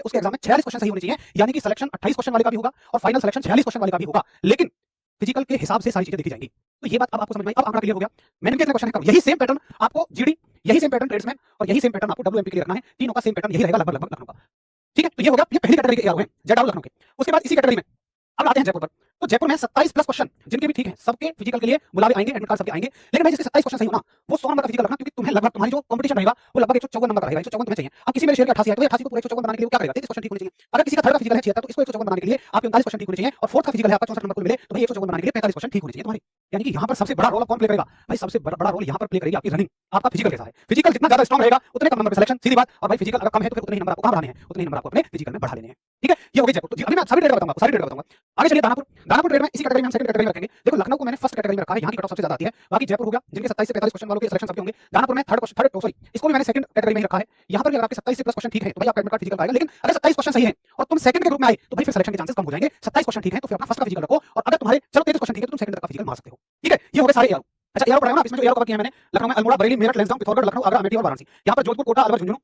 उसके एग्जाम में 46 क्वेश्चन सही होने चाहिए, यानी कि सिलेक्शन 28 क्वेश्चन वाले का भी होगा और फाइनल सिलेक्शन 46 क्वेश्चन वाले का भी होगा। लेकिन फिजिकल के हिसाब से सारी चीजें देखी जाएंगी। तो ये बात अब आपको समझ में आई, अब आंकड़ा क्लियर हो गया। मैंने कितने क्वेश्चन है, यही सेम पैटर्न आपको जीडी, यही सेम पैटर्न ट्रेड्समैन और यही सेम पैटर्न आपको डब्ल्यूएमपी के लिए रखना है। तीनों का सेम पैटर्न यही रहेगा लगभग लगभग लखनऊ का। ठीक है, तो ये हो गया, ये पहली कैटेगरी के एआरओ हैं जेडआर लखनऊ के। उसके बाद इसी कैटेगरी में अब आते हैं जयपुर पर। तो जयपुर में 27 प्लस क्वेश्चन जिनके भी ठीक है, सबके फिजिकल के लिए बुलावे आएंगे, एडमिट कार्ड सबके आएंगे। लेकिन भाई जिसके 27 क्वेश्चन सही होना वो 100 नंबर का फिजिकल रखना, क्योंकि तुम्हें लगभग तुम्हारी जो कंपटीशन रहेगा वो लगभग 154 नंबर का रहेगा। 154 तुम्हें चाहिए। अब किसी मेरे शेयर के 88 है तो 88 को पूरा 154 बनाने के लिए क्या करेगा, 33 क्वेश्चन ठीक होने चाहिए। अगर किसी का थर्ड का फिजिकल है 76 तो इसको 154 बनाने के लिए आपके 39 क्वेश्चन ठीक होने चाहिए, और फोर्थ का फिजिकल है आपका 64 नंबर को मिले तो भाई 154 बनाने के लिए 45 क्वेश्चन ठीक होने चाहिए तुम्हारे। यानी कि यहाँ पर सबसे बड़ा रोल कौन प्ले करेगा भाई, सबसे बड़ा रोल यहाँ पर प्ले करेगी आपकी रनिंग। आपका फिजिकल कैसा है, फिजिकल जितना ज्यादा स्ट्रांग रहेगा उतने कम नंबर पे सिलेक्शन, सीधी बात। और भाई फिजिकल अगर कम है तो फिर उतने ही नंबर आपको कहां बढ़ाने हैं, उतने ही नंबर आपको अपने फिजिकल में बढ़ा लेने हैं। ठीक है, ये हो गई जयपुर। तो अभी मैं सारी ट्रेड बताऊंगा, सारी ट्रेड बताऊंगा। आगे चलिए दानापुर। दानापुर ट्रेड में इसी कैटेगरी में हम सेकंड कैटेगरी में रखेंगे। देखो लखनऊ को मैंने फर्स्ट कैटेगरी में रखा है, यहाँ की कट ऑफ सबसे ज्यादा आती है। बाकी जयपुर हो गया जिनके 27 से 45 क्वेश्चन वालों के सिलेक्शन सबके होंगे। दानापुर में इसको भी मैंने सेकंड कैटेगरी में ही रखा है। यहाँ पर भी अगर आपके 27 से प्लस क्वेश्चन ठीक है तो भाई आपका एडमिट कार्ड फिजिकल आएगा। लेकिन अगर 27 क्वेश्चन सही है और तुम सेकंड के ग्रुप में आए तो भाई फिर सिलेक्शन के चांसेस कम हो जाएंगे। 27 क्वेश्चन ठीक है तो फिर अपना फर्स्ट का फिजिकल रखो, और अगर तुम्हारे चलो 33 क्वेश्चन ठीक है तो तुम सेकंड का फिजिकल मार सकते हो। ठीक है, ये हो गए सारे एआरओ। अच्छा एआरओ पढ़ाया ना, इसमें जो एआरओ कवर किया है मैंने, लखनऊ में अल्मोड़ा, बरेली, मेरठ, लैंसडाउन, पिथौरागढ़, लखनऊ, आगरा, अमेठी और वाराणसी। यहाँ पर जोधपुर, कोटा, अलवर, झुंझुनू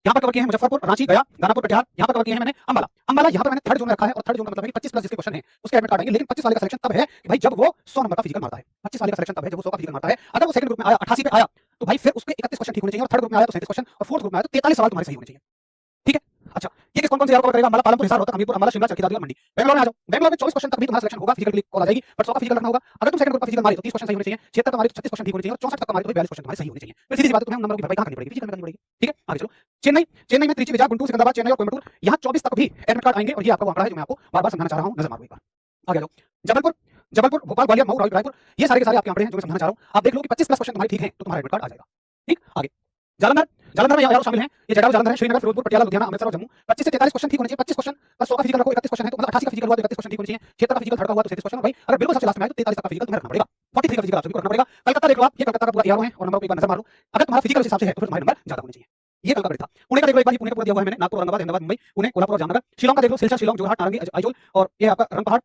यहाँ पर कवर किए हैं, मुजफ्फरपुर, रांची, गया, दानापुर, कटिहार यहाँ पर कवर किए हैं मैंने, अंबाला। अंबाला यहाँ पर मैंने थर्ड जोन में रखा है, और थर्ड जोन का मतलब है 25 प्लस जिसके क्वेश्चन है उसके एडमिट कार्ड आएंगे। लेकिन 25 वाले का सिलेक्शन तब है कि भाई जब वो 100 नंबर का फिजिकल मारता है। 25 वाले का सिलेक्शन तब है जब वो 100 का फिजिकल मारता है। अगर वो सेकंड ग्रुप में आया 88 पे आया तो भाई फिर उसके 31 क्वेश्चन ठीक होने चाहिए, और थर्ड ग्रुप में आया तो 37 क्वेश्चन, और फोर्थ ग्रुप में आया तो 43 सवाल तुम्हारे सही होने चाहिए। ठीक है, अच्छा ये किस कौन कौन से कवर करेगा, अम्बाला, पालमपुर, हिसार, रोहतक, हमीरपुर, अम्बाला, शिमला, चरखी दादरी और मंडी। बेंगलोर में आ जाओ। बेंगलोर में 24 क्वेश्चन तक भी तुम्हारा सिलेक्शन होगा, फिजिकल के लिए कॉल आ जाएगी, बट 100 का फिजिकल रखना होगा। अगर तुम सेकंड ग्रुप का फिजिकल मारे तो 30 क्वेश्चन सही होने चाहिए, 76 का मारे तो 36 क्वेश्चन ठीक होने चाहिए, और 64 तक का मारे तो 42 क्वेश्चन तुम्हारे सही होने चाहिए। फिर सीधी सी बात है, तुम्हें नंबरों की भरपाई कहां करनी पड़ेगी, फिजिकल में करनी पड़ेगी। ठीक है, आगे चलो। चेन्नई, चेन्नई में त्रिची, विजय, गुंटूर, सिकंदराबाद, चेन्नई और कोयंबटूर, यहाँ 24 तक भी एडमिट कार्ड आएंगे, और ये आपका आंकड़ा है जो मैं आपको बार बार समझाना चाह रहा हूं, नजर मारो एक बार। आगे जाओ। जबलपुर, जबलपुर, भोपाल, ग्वालियर, मऊ, रायपुर, ये सारे के सारे आपके आंकड़े हैं जो मैं समझाना चाह रहा हूं। आप देख लो कि 25 प्लस क्वेश्चन तुम्हारे ठीक है तो तुम्हारा एडमिट कार्ड आ जाएगा। ठीक, आगे जालंधर, जालंधर में यार शामिल हैं, ये जगाव जालंधर है, श्रीनगर, फिरोजपुर, पटियाला, लुधियाना, अमृतसर और जम्मू। 25 से 43 क्वेश्चन ठीक होने चाहिए, 25 क्वेश्चन पर 100 का फिजिकल रखो, 31 क्वेश्चन है तो मतलब 88 का फिजिकल हुआ तो 31 क्वेश्चन ठीक होने चाहिए, 76 का फिजिकल थर्ड का हुआ तो 37 क्वेश्चन। भाई अगर बिल्कुल सबसे लास्ट में आए तो 43 तक का फिजिकल तुम्हें रखना पड़ेगा, 43 का फिजिकल आप सभी को रखना पड़ेगा। कलकत्ता देख लो आप, ये कलकत्ता का पूरा एआरओ है, और नंबर पे एक बार नजर मारो। अगर तुम्हारा फिजिकल उस हिसाब से है तो फिर तुम्हारे नंबर ज्यादा होने चाहिए। ये कल का था। पुणे का देख लो एक बार, पुणे का पूरा दिया हुआ है मैंने, नागपुर, औरंगाबाद, अहमदाबाद, मुंबई, पुणे, कोल्हापुर और जामनगर। शिलोंग का देख लो, सिलचर, शिलोंग, जोरहाट, नारंगी, आइजोल, और ये आपका रंगपहाड़,